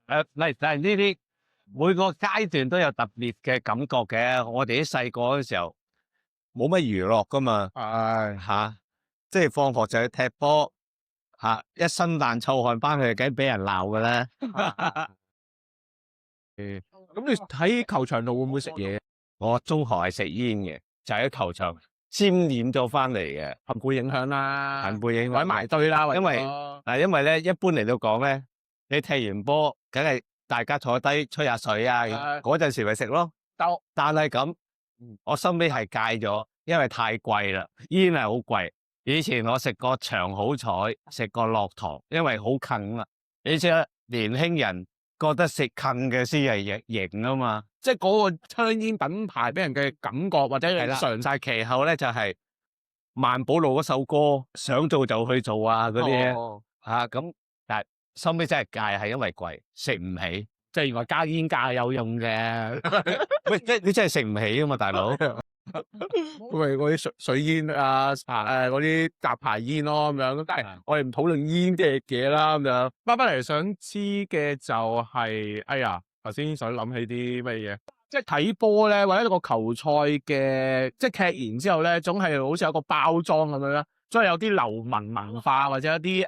但係呢啲每個階段都有特別嘅感覺嘅。我哋啲細個嗰時候冇乜娛樂噶嘛，嚇，即係放學就去踢波嚇，一身爛臭汗翻去，梗係俾人鬧噶啦。咁你喺球場度會唔會食嘢？我中學係食煙嘅，就喺球場沾染咗翻嚟嘅，會唔會影響啦？係會影響或者埋堆啦，因為因為咧，一般嚟到講咧，你踢完波，梗係大家坐低吹下水啊，嗰陣時咪食咯。但係咁，我收尾係戒咗，因為太貴啦，煙係好貴。以前我食過長好彩，食過落堂，因為好近啊。而且年輕人覺得食近嘅先係型啊嘛。即係嗰個香煙品牌俾人嘅感覺，或者係嘗晒其後咧，就係萬寶路嗰首歌，想做就去做啊嗰啲嘢嚇咁。但係收尾真係戒，係因為貴，食唔起。即係原來加煙價係有用嘅。喂，你真係食唔起啊嘛，大佬。喂，嗰啲水煙啊，嗰啲雜牌煙咯咁樣。但係我哋唔討論煙嘅嘢啦咁樣。翻嚟想知嘅就係，哎呀，頭先想諗起啲乜嘢？即係睇波咧，或者一個球賽嘅，即係踢完之後咧，總係好似有個包裝咁樣啦，所以有啲流民文化或者一啲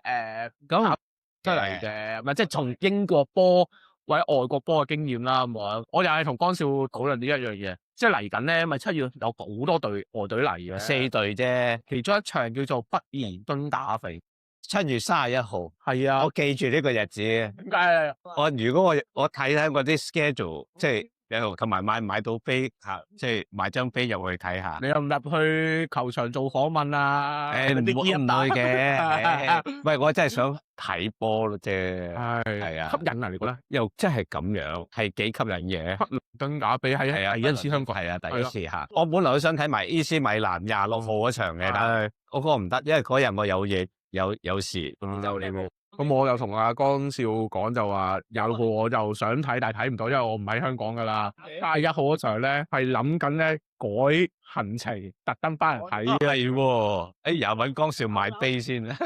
咁出嚟嘅，唔係即係從英國波或者外國波嘅經驗啦。咁我又係同江少討論呢一樣嘢，即係嚟緊咧，咪7月有好多隊外隊嚟嘅，4隊啫，其中一場叫做北爾敦打比，7月31號。係啊，我記住呢個日子。點解？如果我睇睇嗰啲 schedule，即係同埋買到飛嚇，即係買張飛入去睇下。你又唔入去球場做訪問啊？唔會嘅。喂，我真係想睇波咯啫。係啊，吸引啊！你覺得又真係咁樣，係幾吸引嘅。北爾敦打比係第一次香港，係啊，第一次嚇。我本來都想睇埋 AC 米蘭26號嗰場嘅，但係我嗰個唔得，因為嗰日我有嘢有事，就你冇。咁我又同阿江少講就話26號我就想睇，但係睇唔到，因為我唔喺香港噶啦。31號嗰場咧係諗緊咧改行程，特登翻嚟睇。係喎，又揾江少買飛先啦。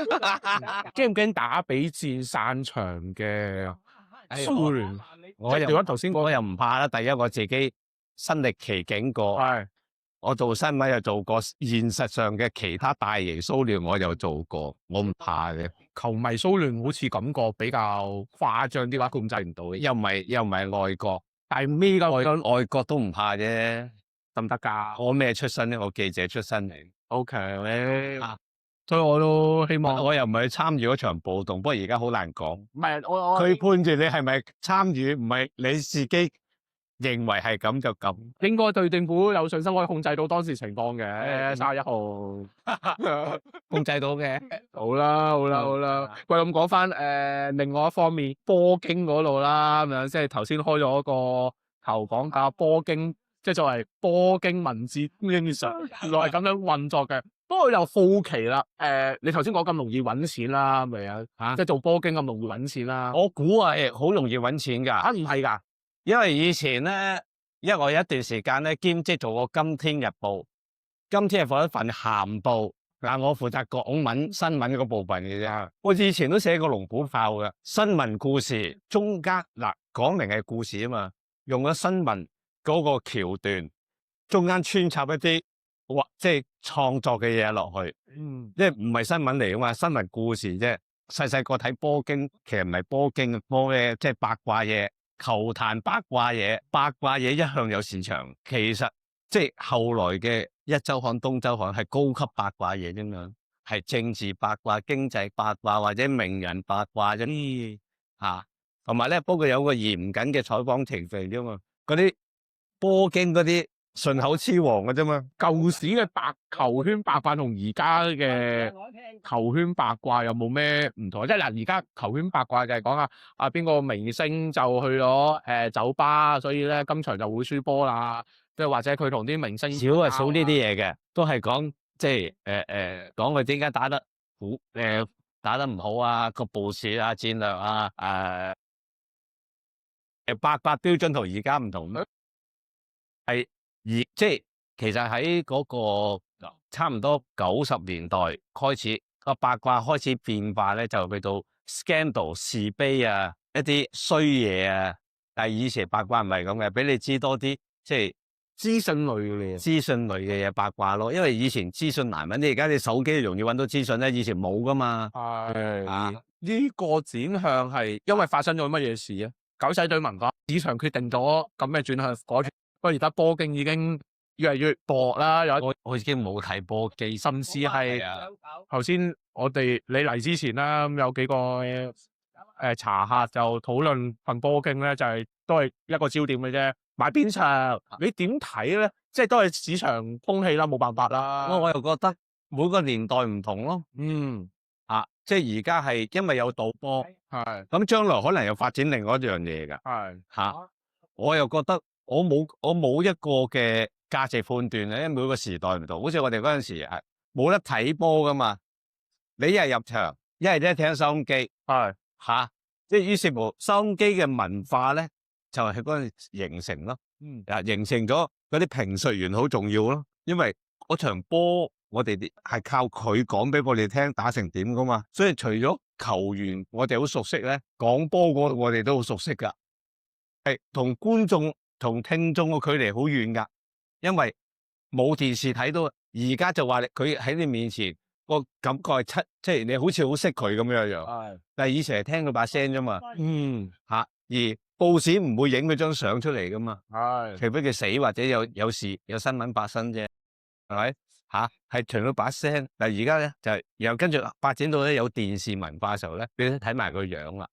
驚唔驚打比戰散場嘅蘇聯？我又頭先我又唔怕啦。第一我自己身歷其境過。我做新聞又做過，現實上嘅其他大型騷亂我又做過，我唔怕嘅。球迷騷亂好似感覺比較誇張啲話控制唔到嘅，又唔係外國，但係咩㗎？外國都唔怕啫，得唔得㗎？我咩出身咧？我記者出身嚟。OK，所以我都希望我又唔係去參與嗰場暴動，不過而家好難講。唔係我佢判住你係咪參與，唔係你自己認為係咁就咁，應該對政府有信心可以控制到當時情況嘅。31號控制到嘅。好啦。喂，咁講翻另外一方面，波經嗰度啦，咁樣即係頭先開咗個頭講下波經，即係作為波經文字經常原來係咁樣運作嘅。不過又好奇啦，你頭先講咁容易揾錢啦，咪即係做波經咁容易揾錢啦？我估係好容易揾錢㗎。唔係㗎。因為以前咧，因為我有一段時間咧兼職做過《今天日報》，《今天日報》一份鹹報，嗱我負責港文新聞嗰部分嘅啫。我以前都寫過龍虎豹嘅新聞故事，中間嗱講明係故事啊嘛，用咗新聞嗰個橋段，中間穿插一啲即係創作嘅嘢落去。即係唔係新聞嚟噶嘛，新聞故事啫。細個睇波經，其實唔係波經波嘅，即係八卦嘢。球壇八卦嘢一向有市場，其實即係後來嘅一週刊、東週刊係高級八卦嘢啫嘛，係政治八卦、經濟八卦或者名人八卦啫。同埋咧，不過有個嚴謹嘅採訪程序啫嘛，嗰啲波經嗰啲順口雌黃嘅啫嘛。舊時嘅球圈八卦同而家嘅球圈八卦有冇咩唔同？即係嗱，而家球圈八卦就係講下邊個明星就去咗酒吧，所以咧今場就會輸波啦。即係或者佢同啲明星少呢啲嘢嘅，都係講即係講佢點解打得唔好啊，個部署啊、戰略啊，八卦標準同而家唔同，係即係其實喺嗰個差唔多90年代開始個八卦開始變化咧，就去到 scandal 是非啊，一啲衰嘢啊，但係以前八卦唔係咁嘅，俾你知多啲即係資訊類嘅嘢，資訊類嘅嘢八卦咯。因為以前資訊難揾，你而家你手機容易揾到資訊咧，以前冇噶嘛。係啊，呢個展向係因為發生咗乜嘢事啊？狗仔隊文化市場決定咗咁嘅轉向，改不過而家波經已經越嚟越薄啦，我已經冇睇波機，甚至係頭先我哋你嚟之前啦，咁有幾個茶客就討論份波經咧，就係都係一個焦點嘅啫。買邊場？你點睇咧？即係都係市場風氣啦，冇辦法啦。我又覺得每個年代唔同咯。即係而家係因為有賭波，係咁將來可能又發展另外一樣嘢㗎。係我又覺得我冇一個嘅價值判斷咧，因為每個時代唔同。好似我哋嗰陣時係冇得睇波㗎嘛，你一係入場，一係咧聽收音機，即係於是乎收音機嘅文化咧，就係嗰陣形成咯。形成咗嗰啲評述員好重要咯，因為嗰場波我哋係靠佢講俾我哋聽打成點噶嘛，所以除咗球員我哋好熟悉咧，講波我哋都好熟悉噶，係同觀眾同聽眾嘅距離好遠噶，因為冇電視睇到，而家就話佢喺你面前個感覺係即係你好似好識佢咁樣，但係以前係聽佢把聲啫嘛，而報紙唔會影佢張相出嚟噶嘛，除非佢死或者有事有新聞發生啫，係咪？係除咗把聲，但係而家咧就係然後跟住發展到咧有電視文化嘅時候咧，你睇埋個樣啦，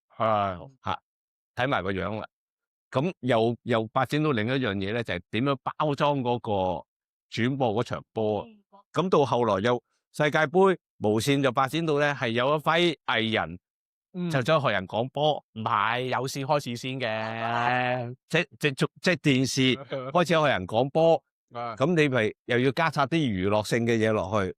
睇埋個樣啦，咁又發展到另一樣嘢咧，就係點樣包裝嗰個轉播嗰場波啊？咁到後來又世界盃無線就發展到咧係有一批藝人。就將學人講波，唔係有線開始先嘅，即係電視開始學人講波，咁你咪又要加插啲娛樂性嘅嘢落去，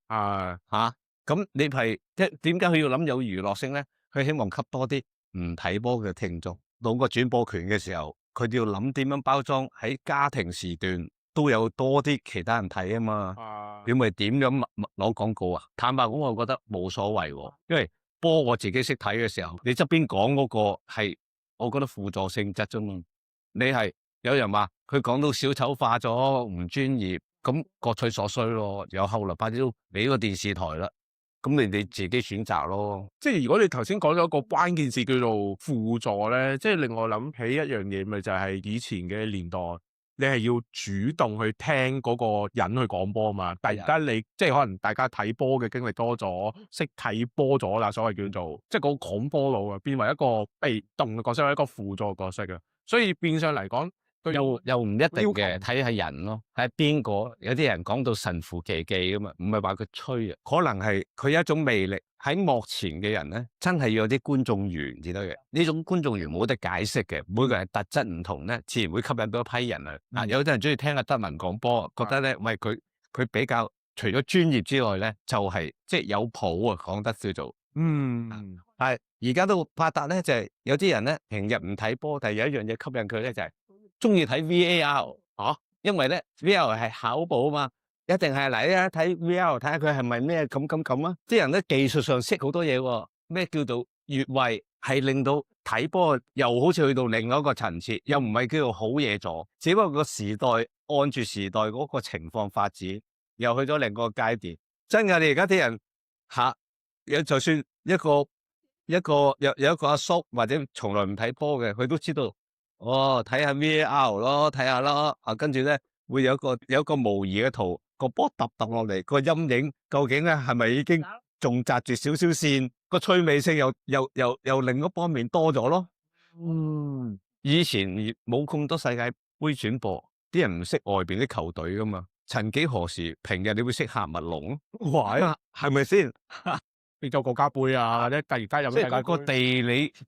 咁你係即係點解佢要諗有娛樂性咧？佢希望吸多啲唔睇波嘅聽眾，攞個轉播權嘅時候，佢哋要諗點樣包裝喺家庭時段都有多啲其他人睇啊嘛，你咪點樣攞廣告啊？坦白講，我覺得冇所謂喎，因為波我自己識睇嘅時候，你側邊講嗰個係，我覺得輔助性質啫嘛。你係有人話佢講到小丑化咗，唔專業，咁各取所需咯。有後來發展到你呢個電視台啦，咁你自己選擇咯。即係如果你頭先講咗一個關鍵字叫做輔助咧，即係令我諗起一樣嘢，咪就係以前嘅年代。你係要主動去聽嗰個人去講波嘛？但係而家你即係可能大家睇波嘅經歷多咗，識睇波咗啦，所謂叫做即係嗰個講波佬啊，變為一個被動嘅角色，或者一個輔助角色啊。所以變相嚟講，又唔一定嘅，睇下人咯，睇下邊個。有啲人講到神乎其技噶嘛，唔係話佢吹啊，可能係佢有一種魅力。喺幕前嘅人咧，真係要有啲觀眾緣至得嘅。呢種觀眾緣冇得解釋嘅，每個人特質唔同咧，自然會吸引到一批人啊。有啲人中意聽阿德文講波，覺得咧，喂佢比較除咗專業之外咧，就係即係有譜啊，講得叫做係而家都發達咧，就係有啲人咧平日唔睇波，但係有一樣嘢吸引佢咧，就係中意睇 VAR 因為咧 VAR 係考步啊嘛。一定係嚟啊！睇 VR 睇下佢係咪咩咁啊！啲人咧技術上識好多嘢喎，咩叫做越位係令到睇波又好似去到另外一個層次，又唔係叫做好嘢咗，只不過個時代按住時代嗰個情況發展，又去咗另一個階段。真㗎，你而家啲人就算一個有一個阿叔或者從來唔睇波嘅，佢都知道睇下 VR 咯，睇下啦，跟住咧會有一個模擬嘅圖。個波揼落嚟，個陰影究竟咧係咪已經仲紮住少少線？個趣味性又另一方面多咗咯。以前冇咁多世界盃轉播，啲人唔識外邊啲球隊噶嘛。曾幾何時，平日你會識夏麥龍咯？哇，係咪先？變咗國家盃啊，或者突然間有咩？即係個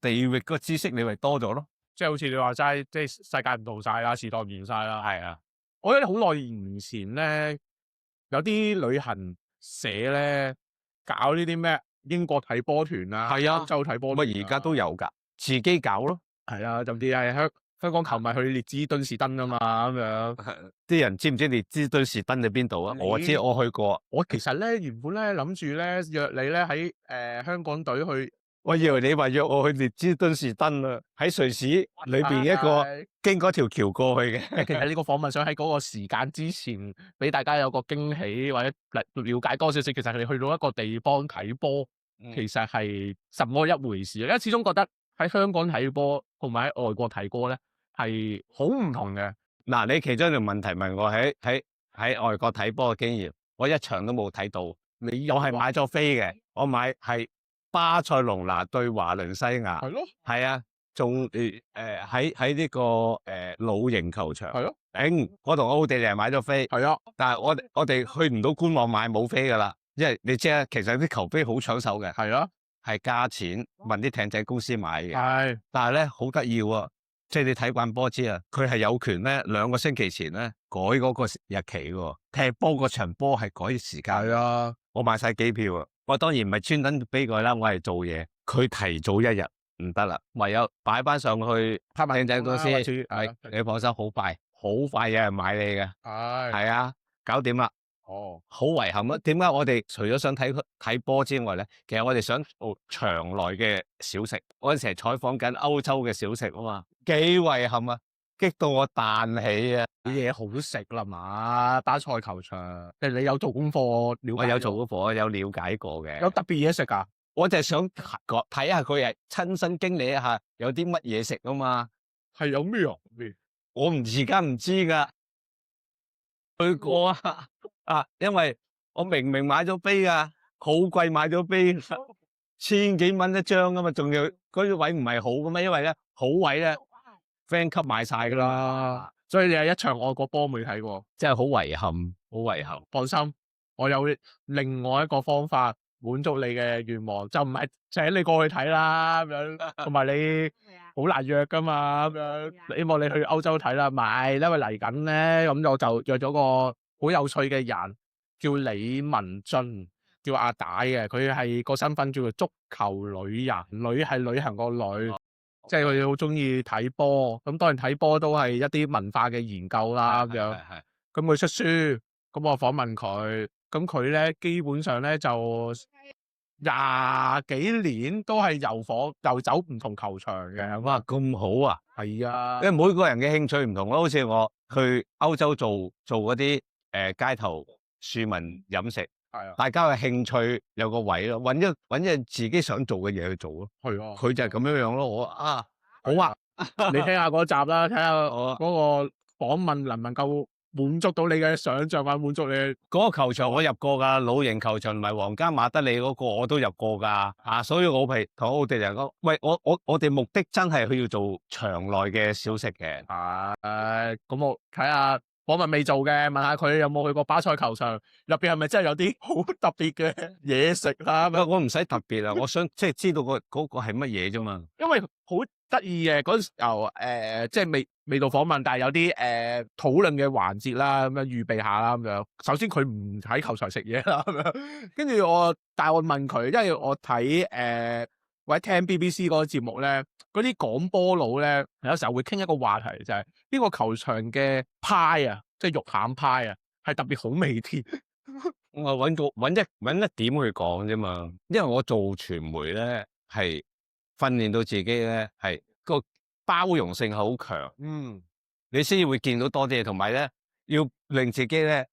地域個知識，你咪多咗咯。即係好似你話齋，即係世界唔同晒啦，時代唔同晒啦。係啊，我覺得好耐年前咧。有啲旅行社咧搞呢啲咩英國睇波團啊，歐洲睇波團，而家都有㗎，自己搞咯。係啊，甚至係香港球迷去列支敦士登啊嘛，咁樣。啲人知唔知列支敦士登喺邊度啊？我知，我去過。我其實咧原本咧諗住咧約你咧喺香港隊去我以為你話約我去列支敦士登啊，喺瑞士裏邊一個經嗰條橋過去嘅。其實呢個訪問想喺嗰個時間之前，俾大家有個驚喜或者了解多少少。其實你去到一個地方睇波，其實係什麼一回事？因為始終覺得喺香港睇波同埋喺外國睇波咧係好唔同嘅。嗱，你其中一條問題問我喺外國睇波嘅經驗，我一場都冇睇到。我係買咗飛嘅，我買係巴塞隆拿對華倫西亞。係咯，係啊，仲喺呢個老營球場。係咯，我同奧地利人買咗飛。係啊，但係我哋去唔到官網買冇飛㗎啦，因為你知啊，其實啲球飛好搶手嘅。係啊，係加錢問啲艇仔公司買嘅。係，但係咧好得意喎，即係你睇慣波知啊，佢係有權咧2個星期前咧改嗰個日期喎，踢波嗰場波係改時間。係啊，我買晒機票啊，我當然唔係專登俾佢啦，我係做嘢，佢提早1日唔得啦，唯有擺翻上去艇仔公司。係，你放心，好快有人買你嘅。係啊，搞掂啦。哦，好遺憾啊！點解我哋除咗想睇波之外咧，其實我哋想做場內嘅小食。嗰陣時係採訪緊歐洲嘅小食啊嘛，幾遺憾啊！激到我彈起啊！啲嘢好食啦嘛，巴塞球場，你有做功課了解？我有做功課，有了解過嘅。有特別嘢食㗎？我就係想睇下佢係親身經歷一下有啲乜嘢食啊嘛。係有咩啊？我而家唔知㗎，去過啊！因為我明明買咗飛㗎，好貴買咗飛，1000幾蚊一張㗎嘛，仲要嗰啲位唔係好㗎嘛，因為咧好位咧 fan 級買晒㗎啦，所以你係一場外國波未睇過，真係好遺憾，好遺憾。放心，我有另外一個方法滿足你嘅願望，就唔係請你過去睇啦咁樣，同埋你好難約㗎嘛咁樣，希望你去歐洲睇啦，唔係因為嚟緊咧，咁我就約咗個好有趣嘅人，叫李文俊，叫阿大嘅，佢係個身份叫做足球旅人，旅係旅行個旅，即係佢好中意睇波，咁當然睇波都係一啲文化嘅研究啦咁樣。咁佢出書，咁我訪問佢，咁佢咧基本上咧就20幾年都係遊走唔同球場嘅。哇，咁好啊！係啊，因為每個人嘅興趣唔同咯，好似我去歐洲做嗰啲街頭庶民飲食，係啊，大家嘅興趣有個位咯，揾一樣自己想做嘅嘢去做咯。係啊，佢就係咁樣樣咯。我好啊，你聽下嗰集啦，睇下嗰個訪問能唔能夠滿足到你嘅想像啊，滿足你嗰個球場我入過㗎，老營球場同埋皇家馬德里嗰個我都入過㗎。所以我係同奧地利人講，喂，我哋目的真係去要做場內嘅小食嘅。咁我睇下訪問未做嘅，問下佢有冇去過巴塞球場，入邊係咪真係有啲好特別嘅嘢食啦？我唔使特別啊，我想即係知道嗰個係乜嘢啫嘛。因為好得意嘅嗰陣時候，即係未到訪問，但係有啲討論嘅環節啦，咁樣預備下啦，咁樣。首先佢唔喺球場食嘢啦，咁樣。跟住但係我問佢，因為我睇或者聽 BBC 嗰個節目咧，嗰啲講波佬咧，有時候會傾一個話題，就係呢個球場嘅派啊，即係肉餡派啊，係特別好味添。我揾一點去講啫嘛，因為我做傳媒咧係訓練到自己咧係個包容性好強，你先至會見到多啲嘢，同埋咧要令自己咧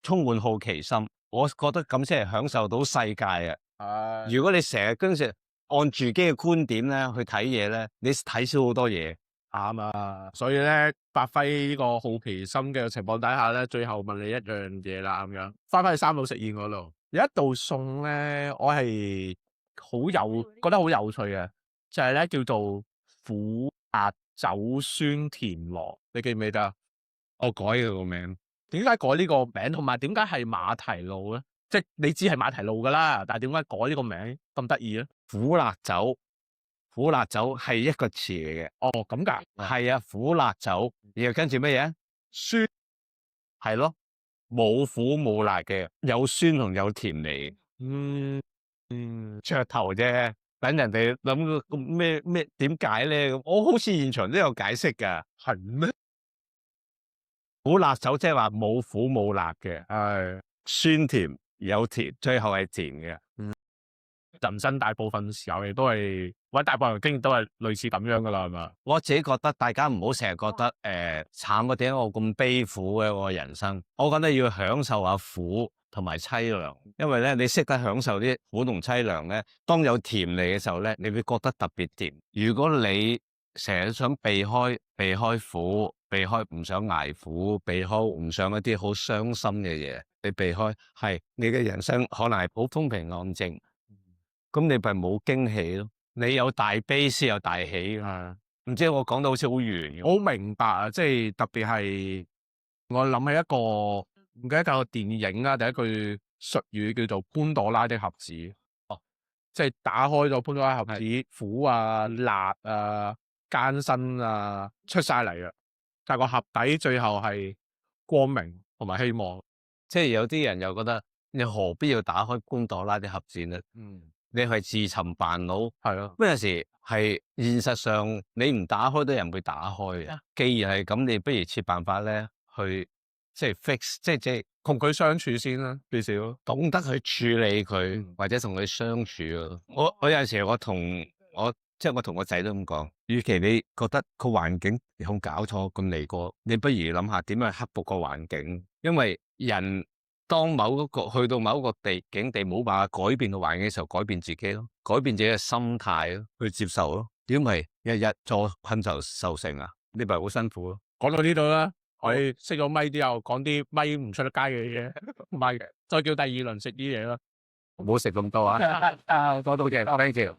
充滿好奇心，我覺得咁先係享受到世界啊！如果你成日跟住按住自己嘅觀點咧去睇嘢咧，你睇少好多嘢。啱啊，所以咧，發揮呢個好奇心嘅情況底下咧，最後問你一樣嘢啦，咁樣翻去三島食宴嗰度，有一道餸咧，我係覺得好有趣嘅，就係咧叫做苦辣酒酸甜螺，你記唔記得？我改佢個名，點解改呢個名？同埋點解係馬蹄露咧？即係你知係馬蹄露噶啦，但係點解改呢個名咁得意咧？苦辣酒係一個詞嚟嘅。哦，咁㗎？係啊，苦辣酒，然後跟住乜嘢？酸，係咯，冇苦冇辣嘅，有酸同有甜味。噱頭啫，等人哋諗個咩點解咧？我好似現場都有解釋㗎。係咩？苦辣酒即係話冇苦冇辣嘅，係酸甜有甜，最後係甜嘅。人生大部分時候亦都係，或者大部分經驗都係類似咁樣噶啦，係嘛？我自己覺得大家唔好成日覺得慘啊，點解我咁悲苦嘅我人生？我覺得要享受下苦同埋凄涼，因為咧你識得享受啲苦同凄涼咧，當有甜嚟嘅時候咧，你會覺得特別甜。如果你成日想避開苦，避開唔想捱苦，避開唔想一啲好傷心嘅嘢，你避開係你嘅人生可能係好風平浪靜，咁你咪冇驚喜咯。你有大悲先有大喜啊！唔知我講到好似好圓咁。我好明白啊，即係特別係我諗起一個唔記得個電影啊，第一句術語叫做潘朵拉的盒子。哦，即係打開咗潘朵拉盒子，苦啊、辣啊、艱辛啊出晒嚟啊！但係個盒底最後係光明同埋希望。即係有啲人又覺得你何必要打開潘朵拉啲盒子咧？你係自尋煩惱，係咯。咁有時係現實上你唔打開都有人會打開嘅。既然係咁，你不如設辦法咧，去即係 fix，即係同佢相處先啦，至少懂得去處理佢，或者同佢相處咯。我有陣時我同我仔都咁講，與其你覺得個環境有搞錯咁嚟過，你不如諗下點樣克服個環境，因為人當去到某一個境地冇辦法改變個環境嘅時候，改變自己咯，改變自己嘅心態咯，去接受咯。如果唔係日日坐困受成啊，你咪好辛苦咯。講到呢度啦，我哋熄咗咪之後講啲咪唔出得街嘅嘢，唔係嘅，再叫第二輪食啲嘢啦。唔好食咁多啊！講到嘅，thank you。